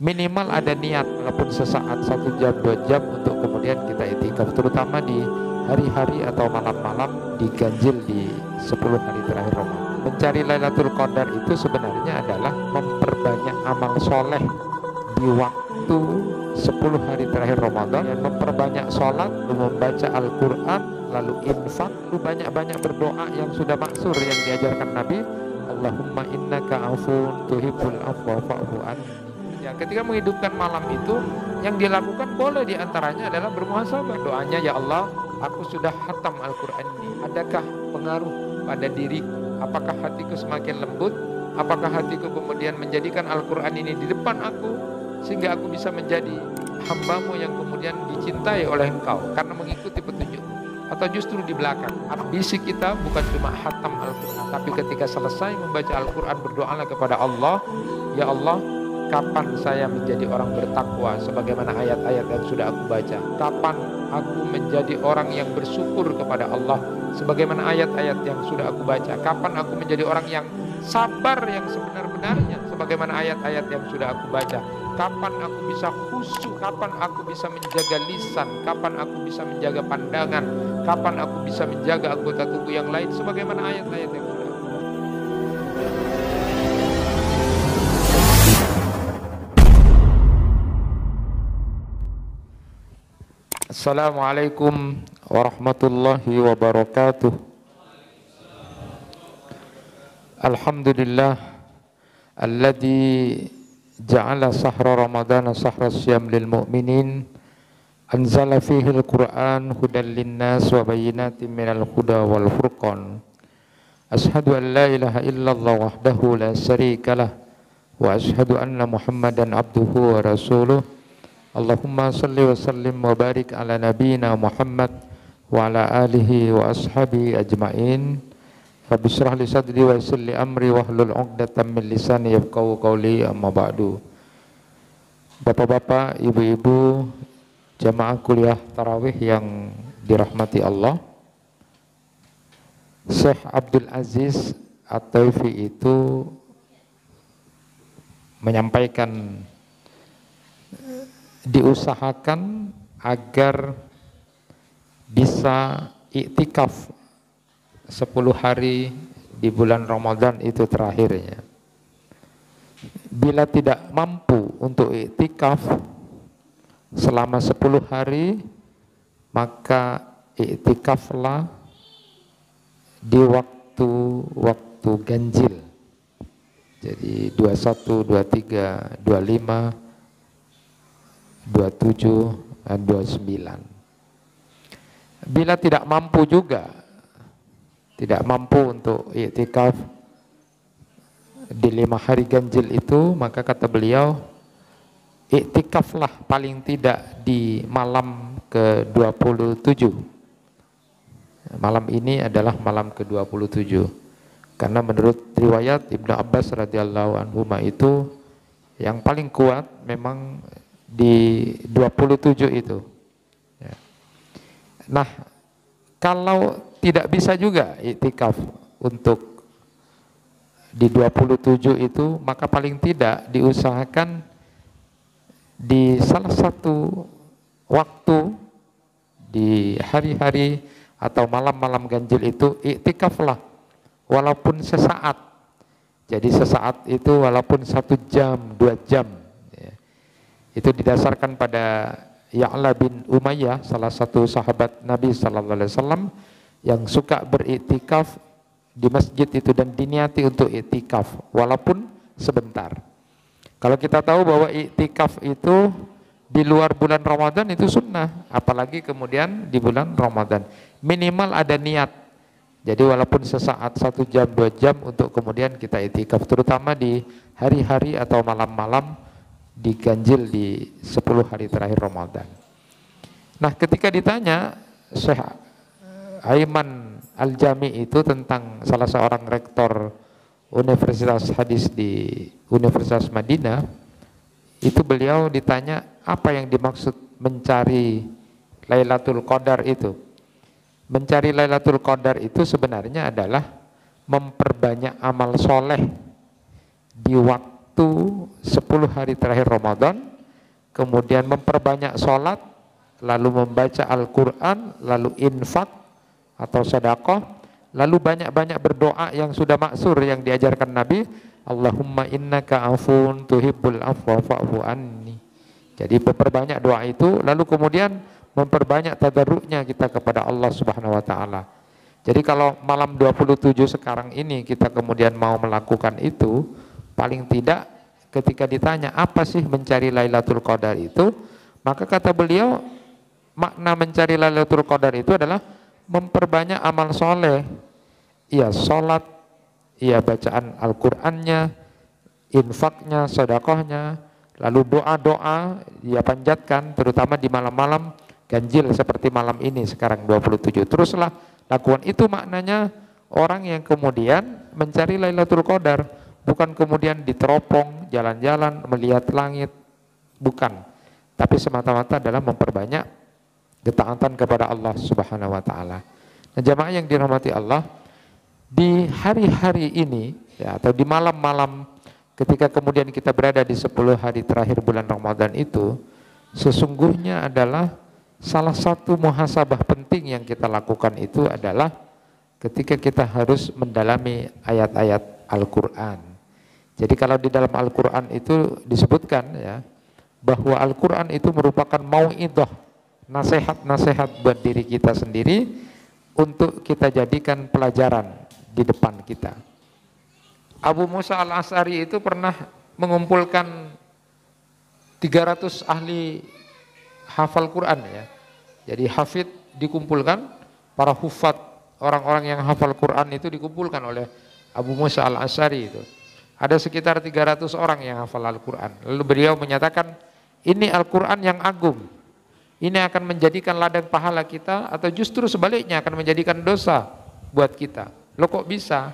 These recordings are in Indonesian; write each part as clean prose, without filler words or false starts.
Minimal ada niat walaupun sesaat, 1 jam 2 jam untuk kemudian kita itikaf, terutama di hari-hari atau malam-malam diganjil di 10 hari terakhir Ramadan. Mencari Lailatul Qadar itu sebenarnya adalah memperbanyak amal soleh di waktu 10 hari terakhir Ramadan, dan memperbanyak sholat, membaca Al-Quran, lalu infak, lalu banyak-banyak berdoa yang sudah maksur yang diajarkan Nabi. Allahumma innaka afun tuhibbul afwa fa'fu anni. Ya, ketika menghidupkan malam itu yang dilakukan boleh diantaranya adalah bermuhasabah. Doanya, ya Allah, aku sudah khatam Al-Quran ini, adakah pengaruh pada diriku? Apakah hatiku semakin lembut? Apakah hatiku kemudian menjadikan Al-Quran ini di depan aku sehingga aku bisa menjadi hambamu yang kemudian dicintai oleh engkau karena mengikuti petunjuk? Atau justru di belakang, ambisi kita bukan cuma khatam Al-Quran, tapi ketika selesai membaca Al-Quran berdoalah kepada Allah, ya Allah, kapan saya menjadi orang bertakwa sebagaimana ayat-ayat yang sudah aku baca? Kapan aku menjadi orang yang bersyukur kepada Allah sebagaimana ayat-ayat yang sudah aku baca? Kapan aku menjadi orang yang sabar yang sebenar-benarnya sebagaimana ayat-ayat yang sudah aku baca? Kapan aku bisa khusyuk? Kapan aku bisa menjaga lisan? Kapan aku bisa menjaga pandangan? Kapan aku bisa menjaga anggota tubuh yang lain sebagaimana ayat-ayat yang sudah aku baca? Assalamualaikum warahmatullahi wabarakatuh. Alhamdulillah alladzi ja'ala sahra ramadana sahra siyam lil mu'minin, anzala fihi al-Qur'an hudan linnas wa bayyinatin minal huda wal furqan. Ashhadu an la ilaha illallah wahdahu la syarikalah wa ashhadu anna Muhammadan abduhu wa rasuluh. Allahumma salli wa sallim wa barik ala nabiyyina Muhammad wa ala alihi wa ashabihi ajma'in. Rabbi shrah li sadri wa yassir li amri wahlul 'uqdatam min lisani yafqahu qawli, amma ba'du. Bapak-bapak, ibu-ibu, jamaah kuliah tarawih yang dirahmati Allah, Syekh Abdul Aziz At-Taufi itu menyampaikan diusahakan agar bisa iktikaf 10 hari di bulan Ramadan itu terakhirnya. Bila tidak mampu untuk iktikaf selama 10 hari, maka iktikaflah di waktu ganjil. Jadi 21, 23, 25, 27 dan 29. Bila tidak mampu juga, tidak mampu untuk iktikaf di 5 hari ganjil itu, maka kata beliau, iktikaflah paling tidak di malam ke-27. Malam ini adalah malam ke-27. Karena menurut riwayat Ibnu Abbas radhiyallahu anhu itu yang paling kuat memang di 27 itu. Ya. Nah, kalau tidak bisa juga iktikaf untuk di 27 itu, maka paling tidak diusahakan di salah satu waktu di hari-hari atau malam-malam ganjil itu iktikaflah walaupun sesaat. Jadi sesaat itu walaupun 1 jam, 2 jam. Itu didasarkan pada Ya'la bin Umayyah, salah satu sahabat Nabi sallallahu alaihi wasallam yang suka beriktikaf di masjid itu dan diniati untuk iktikaf walaupun sebentar. Kalau kita tahu bahwa iktikaf itu di luar bulan Ramadan itu sunnah, apalagi kemudian di bulan Ramadan. Minimal ada niat. Jadi walaupun sesaat, 1 jam, 2 jam untuk kemudian kita iktikaf, terutama di hari-hari atau malam-malam diganjil di 10 hari terakhir Ramadan. Nah, ketika ditanya Syekh Aiman Al-Jami itu tentang salah seorang rektor Universitas Hadis di Universitas Madinah, itu beliau ditanya apa yang dimaksud mencari Lailatul Qadar itu? Mencari Lailatul Qadar itu sebenarnya adalah memperbanyak amal soleh di waktu 10 hari terakhir Ramadan, kemudian memperbanyak sholat, lalu membaca Al-Quran, lalu infak atau sedekah, lalu banyak-banyak berdoa yang sudah maksur yang diajarkan Nabi, Allahumma innaka afun tuhibbul afwa fa'fu anni. Jadi memperbanyak doa itu, lalu kemudian memperbanyak tadarruknya kita kepada Allah Subhanahu wa taala. Jadi kalau malam 27 sekarang ini kita kemudian mau melakukan itu, paling tidak ketika ditanya apa sih mencari Lailatul Qadar itu, maka kata beliau makna mencari Lailatul Qadar itu adalah memperbanyak amal soleh. Iya sholat, iya bacaan Al-Qur'annya, infaknya, sedekahnya, lalu doa-doa dia panjatkan terutama di malam-malam ganjil seperti malam ini sekarang 27. Teruslah lakukan itu, maknanya orang yang kemudian mencari Lailatul Qadar, bukan kemudian diteropong jalan-jalan melihat langit, bukan, tapi semata-mata adalah memperbanyak ketaatan kepada Allah Subhanahu wa taala. Nah, jamaah yang dirahmati Allah, di hari-hari ini ya, atau di malam-malam ketika kemudian kita berada di 10 hari terakhir bulan Ramadan itu, sesungguhnya adalah salah satu muhasabah penting yang kita lakukan itu adalah ketika kita harus mendalami ayat-ayat Al-Quran. Jadi kalau di dalam Al-Quran itu disebutkan ya, bahwa Al-Quran itu merupakan mau'idhah, nasihat-nasihat buat diri kita sendiri untuk kita jadikan pelajaran di depan kita. Abu Musa al-Asy'ari itu pernah mengumpulkan 300 ahli hafal Quran ya. Jadi hafid dikumpulkan, para hufat, orang-orang yang hafal Quran itu dikumpulkan oleh Abu Musa al-Asy'ari itu. Ada sekitar 300 orang yang hafal Al-Quran. Lalu beliau menyatakan, ini Al-Quran yang agung. Ini akan menjadikan ladang pahala kita, atau justru sebaliknya akan menjadikan dosa buat kita. Loh kok bisa?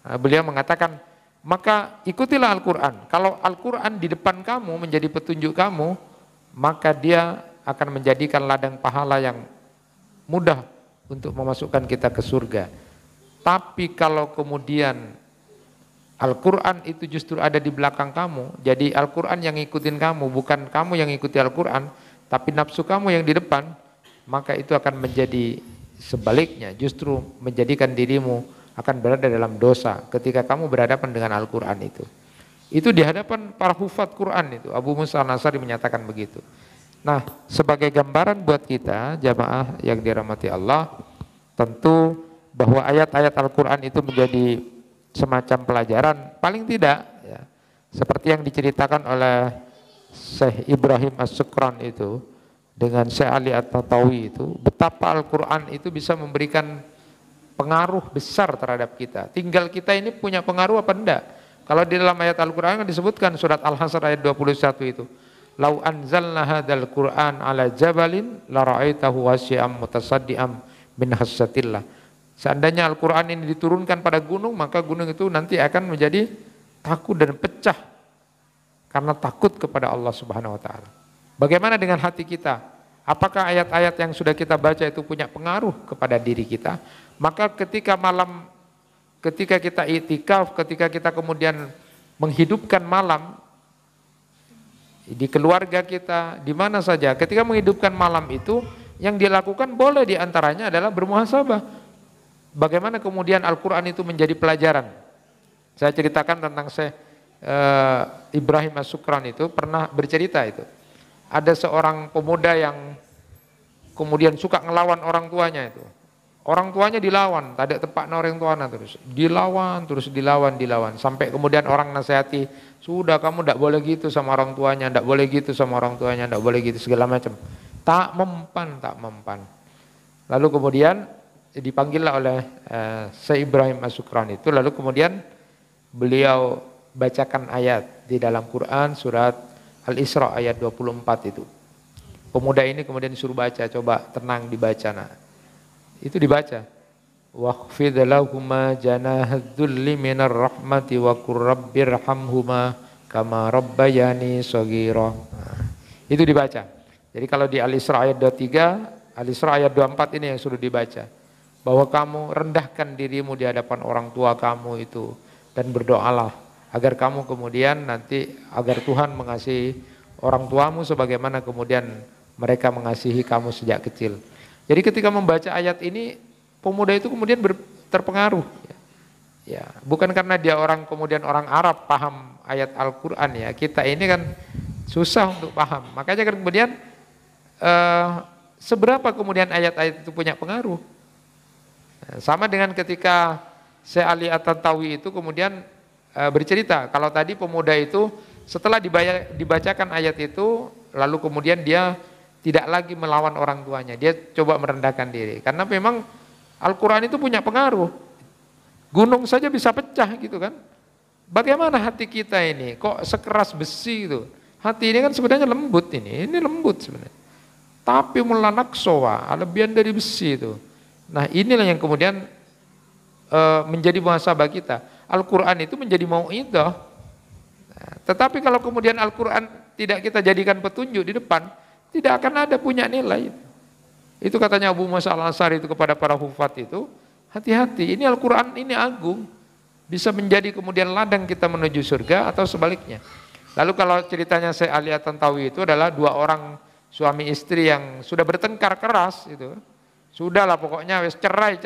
Nah, beliau mengatakan, maka ikutilah Al-Quran. Kalau Al-Quran di depan kamu menjadi petunjuk kamu, maka dia akan menjadikan ladang pahala yang mudah untuk memasukkan kita ke surga. Tapi kalau kemudian Al-Quran itu justru ada di belakang kamu, jadi Al-Quran yang ngikutin kamu, bukan kamu yang ngikuti Al-Quran, tapi nafsu kamu yang di depan, maka itu akan menjadi sebaliknya, justru menjadikan dirimu akan berada dalam dosa ketika kamu berhadapan dengan Al-Quran itu. Itu di hadapan para hufat Quran itu, Abu Musa al-Asy'ari menyatakan begitu. Nah, sebagai gambaran buat kita, jamaah yang dirahmati Allah, tentu bahwa ayat-ayat Al-Quran itu menjadi semacam pelajaran, paling tidak ya, seperti yang diceritakan oleh Syekh Ibrahim As-Sukran itu dengan Syekh Ali At-Tatawi itu, betapa Al-Quran itu bisa memberikan pengaruh besar terhadap kita. Tinggal kita ini punya pengaruh apa enggak. Kalau di dalam ayat Al-Quran disebutkan surat Al-Hasyr ayat 21 itu, lau anzalna hadzal Qur'an ala jabalin la ra'aitahu wasyi'am mutasaddiam min khasyatillah. Seandainya Al-Quran ini diturunkan pada gunung, maka gunung itu nanti akan menjadi takut dan pecah karena takut kepada Allah Subhanahu wa taala. Bagaimana dengan hati kita? Apakah ayat-ayat yang sudah kita baca itu punya pengaruh kepada diri kita? Maka ketika malam, ketika kita i'tikaf, ketika kita kemudian menghidupkan malam di keluarga kita, di mana saja, ketika menghidupkan malam itu, yang dilakukan boleh diantaranya adalah bermuhasabah. Bagaimana kemudian Al-Quran itu menjadi pelajaran. Saya ceritakan tentang Syekh Ibrahim As-Sukran itu pernah bercerita itu. Ada seorang pemuda yang kemudian suka ngelawan orang tuanya itu. Orang tuanya dilawan, tak ada tempat orang tuanya terus. Dilawan. Sampai kemudian orang nasihati, sudah kamu tidak boleh gitu sama orang tuanya, tidak boleh gitu sama orang tuanya, tidak boleh gitu segala macam. Tak mempan. Lalu kemudian dipanggillah oleh Syekh Ibrahim As-Sukran itu, lalu kemudian beliau bacakan ayat di dalam Quran surat Al-Isra ayat 24 itu. Pemuda ini kemudian disuruh baca, coba tenang dibaca. Nah, itu dibaca. Waqfid lahuma janahadzulli minar rahmati wa qur rabbirhamhuma kama rabbayani shaghira. Nah, itu dibaca. Jadi kalau di Al-Isra ayat 23, Al-Isra ayat 24 ini yang sudah dibaca. Bahwa kamu rendahkan dirimu di hadapan orang tua kamu itu. Dan berdoalah agar kamu kemudian nanti, agar Tuhan mengasihi orang tuamu sebagaimana kemudian mereka mengasihi kamu sejak kecil. Jadi ketika membaca ayat ini, pemuda itu kemudian terpengaruh. Ya, bukan karena dia kemudian orang Arab paham ayat Al-Quran ya. Kita ini kan susah untuk paham. Makanya kan kemudian seberapa kemudian ayat-ayat itu punya pengaruh. Sama dengan ketika Syekh Ali At-Tantawi itu kemudian bercerita, kalau tadi pemuda itu setelah dibacakan ayat itu, lalu kemudian dia tidak lagi melawan orang tuanya, dia coba merendahkan diri. Karena memang Al-Quran itu punya pengaruh. Gunung saja bisa pecah gitu kan. Bagaimana hati kita ini, kok sekeras besi itu. Hati ini kan sebenarnya lembut ini lembut sebenarnya. Tapi mulanaksowa, lebihan dari besi itu. Nah inilah yang kemudian menjadi muhasabah kita. Al-Quran itu menjadi mau'idah. Nah, tetapi kalau kemudian Al-Quran tidak kita jadikan petunjuk di depan, tidak akan ada punya nilai. Itu katanya Abu Musa Al-Asy'ari itu kepada para hufat itu, hati-hati, ini Al-Quran ini agung. Bisa menjadi kemudian ladang kita menuju surga atau sebaliknya. Lalu kalau ceritanya Syekh Ali At-Tantawi itu adalah dua orang suami istri yang sudah bertengkar keras itu. Sudahlah pokoknya wis cerai,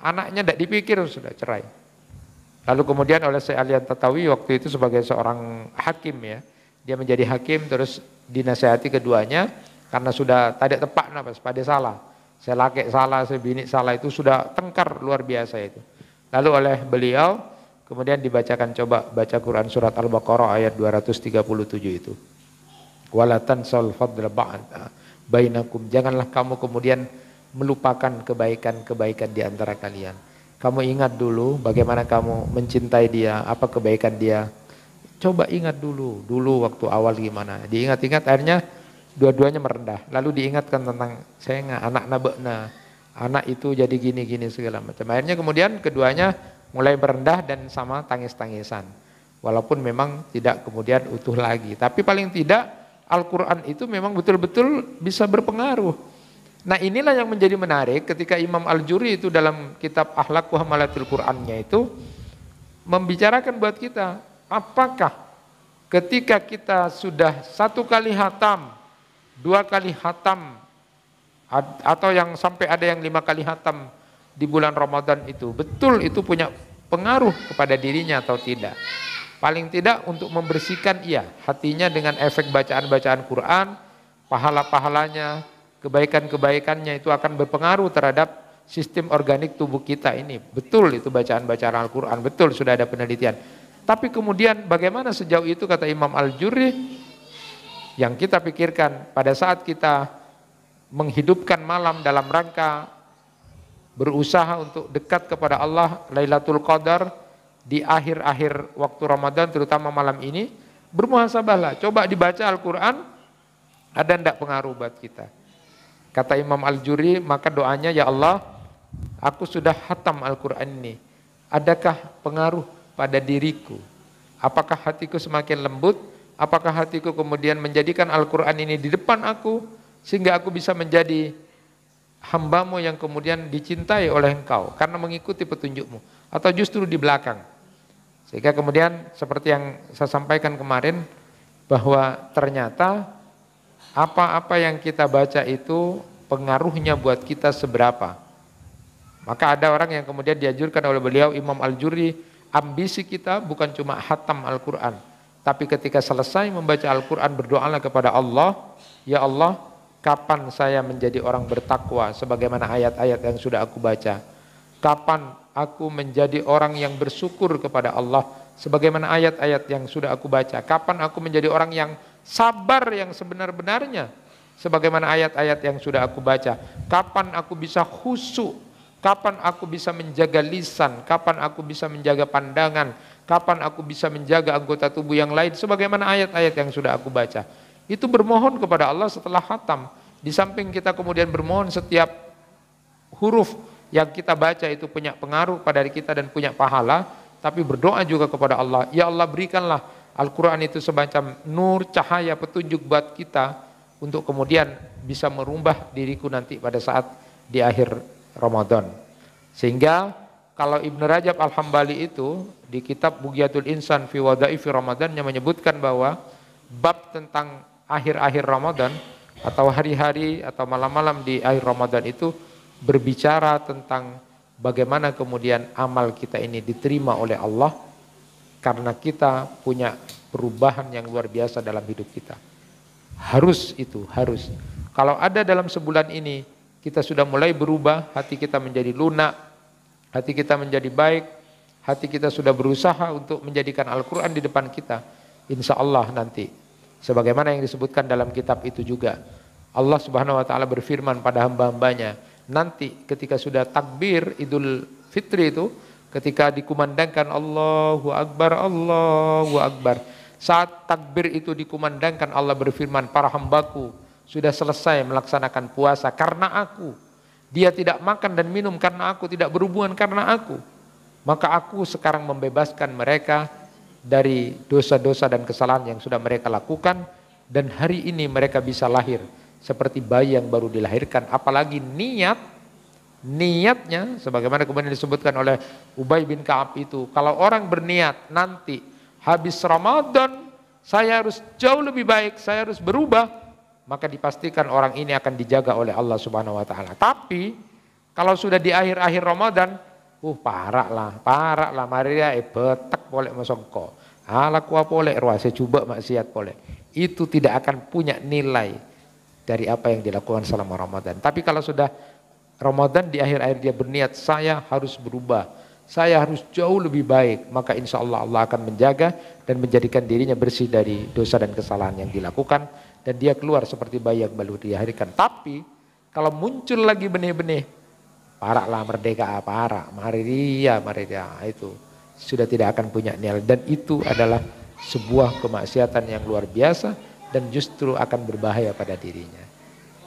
anaknya tidak dipikir sudah cerai. Lalu kemudian oleh Syekh Ali At-Tantawi waktu itu sebagai seorang hakim ya, dia menjadi hakim terus dinasihati keduanya karena sudah tidak tepat nafas, pada salah. Saya laki salah, saya bini salah, itu sudah tengkar luar biasa itu. Lalu oleh beliau kemudian dibacakan, coba baca Quran surat Al-Baqarah ayat 237 itu. Wala tansal fadla bainakum, janganlah kamu kemudian melupakan kebaikan-kebaikan di antara kalian. Kamu ingat dulu bagaimana kamu mencintai dia, apa kebaikan dia. Coba ingat dulu waktu awal gimana. Diingat-ingat akhirnya dua-duanya merendah. Lalu diingatkan tentang saya nggak anak nabekna, anak itu jadi gini-gini segala macam. Akhirnya kemudian keduanya mulai merendah dan sama tangis-tangisan. Walaupun memang tidak kemudian utuh lagi. Tapi paling tidak Al-Quran itu memang betul-betul bisa berpengaruh. Nah inilah yang menjadi menarik ketika Imam Al-Juri itu dalam kitab Akhlaq wa Hamalatil Qur'annya itu membicarakan buat kita, apakah ketika kita sudah 1 kali hatam, 2 kali hatam, atau yang sampai ada yang 5 kali hatam di bulan Ramadan itu, betul itu punya pengaruh kepada dirinya atau tidak. Paling tidak untuk membersihkan hatinya dengan efek bacaan-bacaan Quran, pahala-pahalanya, kebaikan-kebaikannya itu akan berpengaruh terhadap sistem organik tubuh kita ini. Betul itu bacaan-bacaan Al-Quran, betul sudah ada penelitian. Tapi kemudian bagaimana sejauh itu kata Imam Al-Juri, yang kita pikirkan pada saat kita menghidupkan malam dalam rangka berusaha untuk dekat kepada Allah, Lailatul Qadar, di akhir-akhir waktu Ramadan terutama malam ini, bermuhasabahlah, coba dibaca Al-Quran, ada enggak pengaruh buat kita. Kata Imam Al-Juri, maka doanya, ya Allah, aku sudah hatam Al-Quran ini, adakah pengaruh pada diriku? Apakah hatiku semakin lembut? Apakah hatiku kemudian menjadikan Al-Quran ini di depan aku, sehingga aku bisa menjadi hambamu yang kemudian dicintai oleh engkau karena mengikuti petunjukmu, atau justru di belakang? Sehingga kemudian seperti yang saya sampaikan kemarin, bahwa ternyata apa-apa yang kita baca itu pengaruhnya buat kita seberapa. Maka ada orang yang kemudian dianjurkan oleh beliau Imam Al-Juri, ambisi kita bukan cuma hatam Al-Quran, tapi ketika selesai membaca Al-Quran berdoalah kepada Allah, ya Allah, kapan saya menjadi orang bertakwa sebagaimana ayat-ayat yang sudah aku baca? Kapan aku menjadi orang yang bersyukur kepada Allah sebagaimana ayat-ayat yang sudah aku baca? Kapan aku menjadi orang yang sabar yang sebenar-benarnya sebagaimana ayat-ayat yang sudah aku baca? Kapan aku bisa khusyuk? Kapan aku bisa menjaga lisan? Kapan aku bisa menjaga pandangan? Kapan aku bisa menjaga anggota tubuh yang lain sebagaimana ayat-ayat yang sudah aku baca? Itu bermohon kepada Allah setelah khatam. Di samping kita kemudian bermohon, setiap huruf yang kita baca itu punya pengaruh pada diri kita dan punya pahala, tapi berdoa juga kepada Allah, ya Allah, berikanlah Al-Quran itu semacam nur, cahaya, petunjuk buat kita untuk kemudian bisa merubah diriku nanti pada saat di akhir Ramadan. Sehingga kalau Ibnu Rajab Al-Hambali itu di kitab Bughyatul Insan fi Wadha'ifi Ramadan yang menyebutkan bahwa bab tentang akhir-akhir Ramadan atau hari-hari atau malam-malam di akhir Ramadan itu berbicara tentang bagaimana kemudian amal kita ini diterima oleh Allah karena kita punya perubahan yang luar biasa dalam hidup kita. Harus itu, harus. Kalau ada dalam sebulan ini kita sudah mulai berubah, hati kita menjadi lunak, hati kita menjadi baik, hati kita sudah berusaha untuk menjadikan Al-Quran di depan kita, insya Allah nanti sebagaimana yang disebutkan dalam kitab itu juga, Allah Subhanahu wa taala berfirman pada hamba-hambanya, nanti ketika sudah takbir Idul Fitri itu, ketika dikumandangkan Allahu Akbar, Allahu Akbar, saat takbir itu dikumandangkan, Allah berfirman, para hambaku sudah selesai melaksanakan puasa karena aku, dia tidak makan dan minum karena aku, tidak berhubungan karena aku, maka aku sekarang membebaskan mereka dari dosa-dosa dan kesalahan yang sudah mereka lakukan, dan hari ini mereka bisa lahir seperti bayi yang baru dilahirkan. Apalagi niatnya sebagaimana kemudian disebutkan oleh Ubay bin Ka'ab itu, kalau orang berniat nanti habis Ramadan saya harus jauh lebih baik, saya harus berubah, maka dipastikan orang ini akan dijaga oleh Allah Subhanahu wa taala. Tapi kalau sudah di akhir-akhir Ramadan, parah lah, mari ya betek boleh masongko. Ala kuah boleh, saya coba maksiat boleh. Itu tidak akan punya nilai dari apa yang dilakukan selama Ramadan. Tapi kalau sudah Ramadan di akhir-akhir dia berniat, saya harus berubah, saya harus jauh lebih baik, maka insya Allah Allah akan menjaga dan menjadikan dirinya bersih dari dosa dan kesalahan yang dilakukan, dan dia keluar seperti bayi yang baru dilahirkan. Tapi kalau muncul lagi benih-benih, parah lah merdeka, parah, mari dia, itu sudah tidak akan punya nilai, dan itu adalah sebuah kemaksiatan yang luar biasa dan justru akan berbahaya pada dirinya.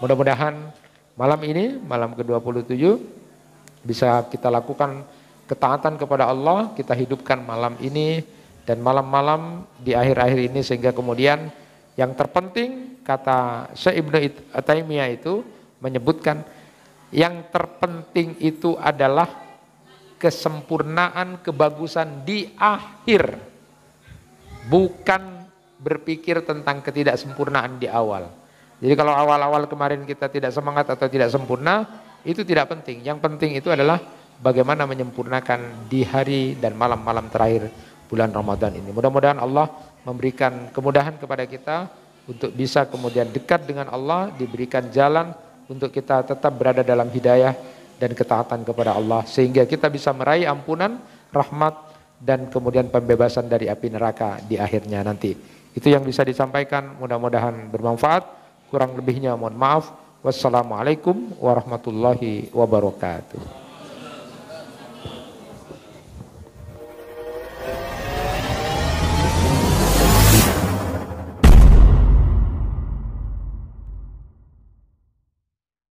Mudah-mudahan malam ini, malam ke-27, bisa kita lakukan ketaatan kepada Allah, kita hidupkan malam ini dan malam-malam di akhir-akhir ini, sehingga kemudian yang terpenting, kata Syekh Ibnu Taimiyah itu menyebutkan, yang terpenting itu adalah kesempurnaan, kebagusan di akhir, bukan berpikir tentang ketidaksempurnaan di awal. Jadi kalau awal-awal kemarin kita tidak semangat atau tidak sempurna, itu tidak penting. Yang penting itu adalah bagaimana menyempurnakan di hari dan malam-malam terakhir bulan Ramadan ini. Mudah-mudahan Allah memberikan kemudahan kepada kita untuk bisa kemudian dekat dengan Allah, diberikan jalan untuk kita tetap berada dalam hidayah dan ketaatan kepada Allah, sehingga kita bisa meraih ampunan, rahmat, dan kemudian pembebasan dari api neraka di akhirnya nanti. Itu yang bisa disampaikan, mudah-mudahan bermanfaat. Kurang lebihnya mohon maaf. Wassalamualaikum warahmatullahi wabarakatuh.